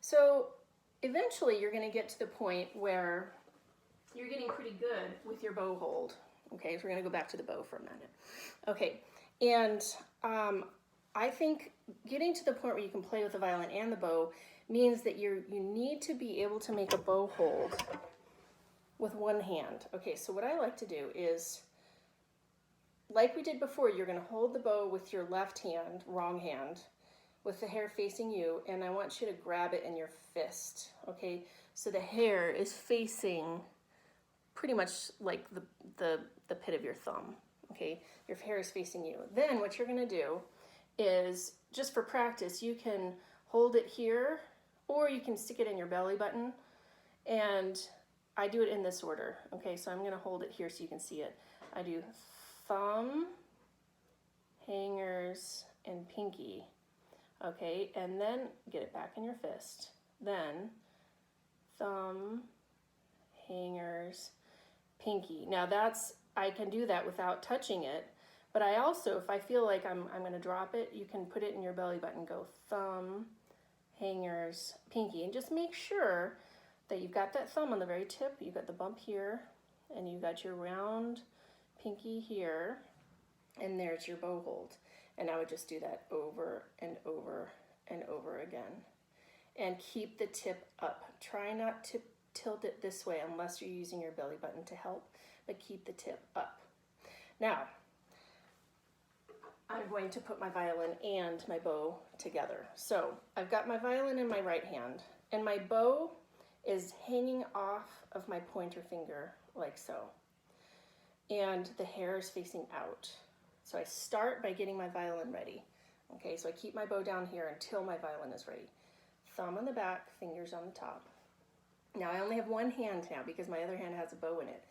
So eventually you're going to get to the point where you're getting pretty good with your bow hold. Okay, so we're going to go back to the bow for a minute. Okay, and I think getting to the point where you can play with the violin and the bow means that you need to be able to make a bow hold with one hand. Okay, so what I like to do is, like we did before, you're going to hold the bow with your left hand, wrong hand, with the hair facing you, and I want you to grab it in your fist. Okay, so the hair is facing pretty much like the pit of your thumb. Okay, your hair is facing you. Then what you're going to do is, just for practice, you can hold it here or you can stick it in your belly button, and I do it in this order. Okay, so I'm going to hold it here so you can see it. I do thumb, hangers, and pinky. Okay, and then get it back in your fist. Then thumb, hangers, pinky. Now I can do that without touching it, but I also, if I feel like I'm going to drop it, you can put it in your belly button, go thumb, hangers, pinky, and just make sure that you've got that thumb on the very tip, you've got the bump here, and you've got your round pinky here, and there's your bow hold. And I would just do that over and over and over again. And keep the tip up. Try not to tilt it this way unless you're using your belly button to help, but keep the tip up. Now, I'm going to put my violin and my bow together. So I've got my violin in my right hand, and my bow is hanging off of my pointer finger like so. And the hair is facing out. So I start by getting my violin ready. Okay, so I keep my bow down here until my violin is ready. Thumb on the back, fingers on the top. Now I only have one hand now because my other hand has a bow in it.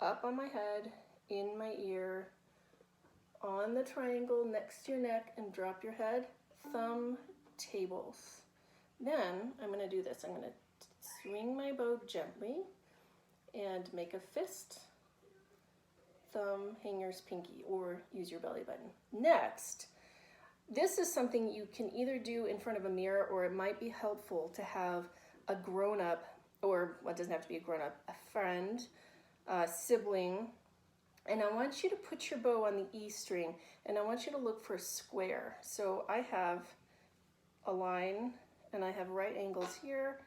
Up on my head, in my ear, on the triangle next to your neck, and drop your head. Thumb, tables. Then I'm going to do this. I'm going to swing my bow gently and make a fist, thumb, hangers, pinky, or use your belly button. Next, this is something you can either do in front of a mirror, or it might be helpful to have a grown-up, or well, it doesn't have to be a grown-up, a friend, a sibling, and I want you to put your bow on the E string, and I want you to look for a square. So I have a line, and I have right angles here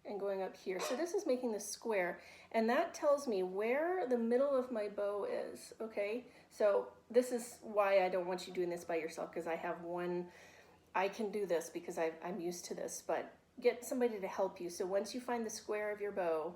and going up here. So this is making the square, and that tells me where the middle of my bow is, okay? So this is why I don't want you doing this by yourself, because I have one, I can do this because I'm used to this, but get somebody to help you. So once you find the square of your bow,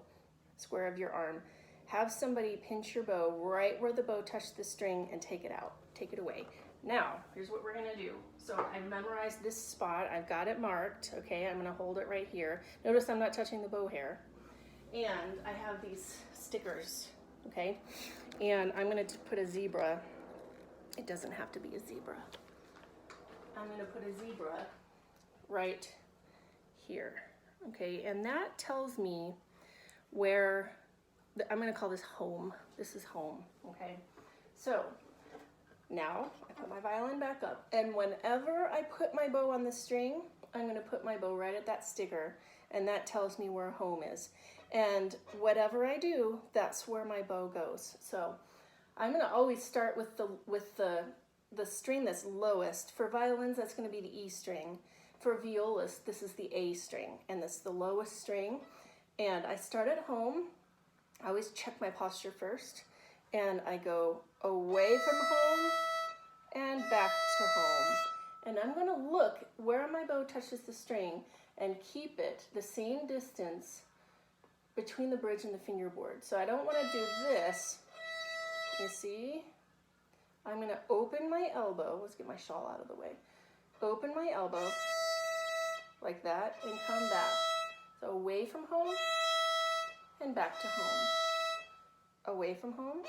square of your arm, have somebody pinch your bow right where the bow touched the string and take it out, take it away. Now, here's what we're gonna do. So I've memorized this spot, I've got it marked, okay? I'm gonna hold it right here. Notice I'm not touching the bow hair. And I have these stickers, okay? And I'm gonna put a zebra. It doesn't have to be a zebra. I'm gonna put a zebra right here, okay? And that tells me where, I'm gonna call this home. This is home, okay? So now I put my violin back up, and whenever I put my bow on the string, I'm gonna put my bow right at that sticker, and that tells me where home is. And whatever I do, that's where my bow goes. So I'm gonna always start with the string that's lowest. For violins, that's gonna be the E string. For violas, this is the A string, and this is the lowest string. And I start at home. I always check my posture first, and I go away from home and back to home. And I'm gonna look where my bow touches the string and keep it the same distance between the bridge and the fingerboard. So I don't wanna do this, you see? I'm gonna open my elbow, let's get my shawl out of the way. Open my elbow like that and come back. So away from home and back to home. Away from home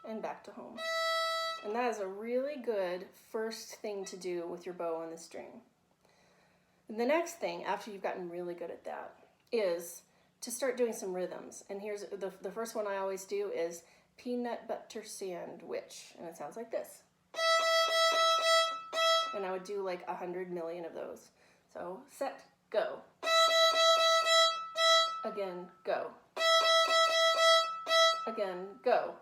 and back to home. And that is a really good first thing to do with your bow on the string. And the next thing, after you've gotten really good at that, is to start doing some rhythms. And here's the first one I always do is peanut butter sandwich. And it sounds like this. And I would do like 100 million of those. So set, go. Again, go. Again, go.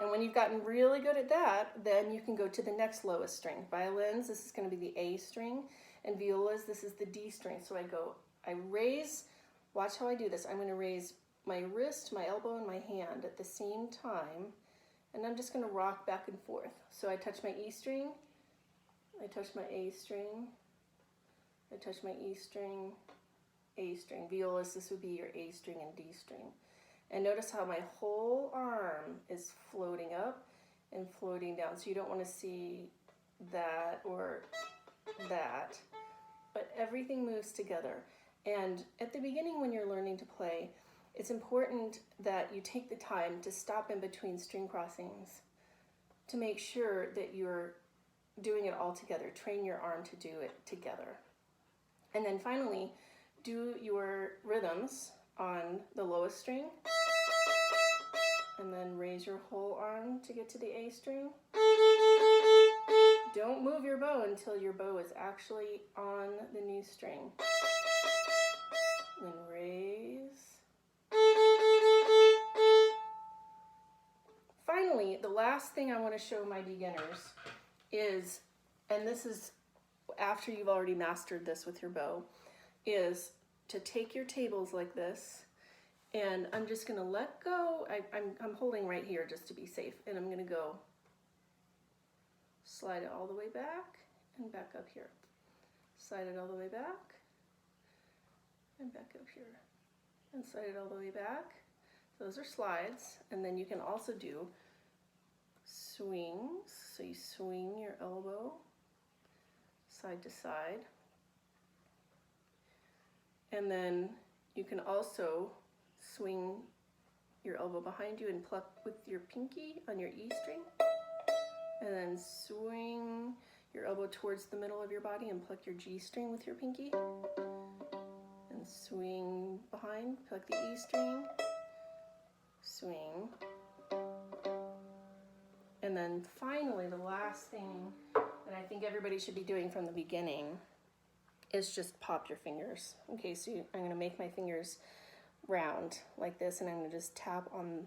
And when you've gotten really good at that, then you can go to the next lowest string. Violins, this is going to be the A string, and violas, this is the D string. So I raise, watch how I do this. I'm going to raise my wrist, my elbow, and my hand at the same time, and I'm just going to rock back and forth. So I touch my E string, I touch my A string, I touch my E string, A string. Violas, this would be your A string and D string. And notice how my whole arm is floating up and floating down. So you don't want to see that or that, but everything moves together. And at the beginning when you're learning to play, it's important that you take the time to stop in between string crossings to make sure that you're doing it all together. Train your arm to do it together. And then finally, do your rhythms on the lowest string, and then raise your whole arm to get to the A string. Don't move your bow until your bow is actually on the new string. Then raise. Finally, the last thing I want to show my beginners is, and this is after you've already mastered this with your bow, is to take your tables like this, and I'm just going to let go. I'm holding right here just to be safe, and I'm going to go slide it all the way back and back up here. Slide it all the way back and back up here, and slide it all the way back. Those are slides, and then you can also do swings. So you swing your elbow side to side, and then you can also swing your elbow behind you and pluck with your pinky on your E string, and then swing your elbow towards the middle of your body and pluck your G string with your pinky, and swing behind, pluck the E string, swing. And then finally, the last thing that I think everybody should be doing from the beginning is just pop your fingers. Okay, so I'm going to make my fingers round like this, and I'm going to just tap on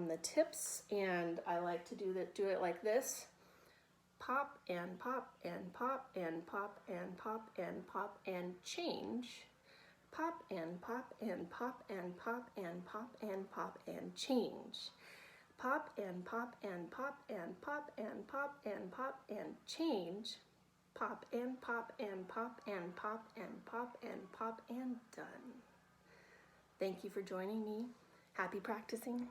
the tips, and I like to do it like this. Pop and pop and pop and pop and pop and pop and change. Pop and pop and pop and pop and pop and pop and change. Pop and pop and pop and pop and pop and pop and change. Pop and pop and pop and pop and pop and pop and done. Thank you for joining me. Happy practicing.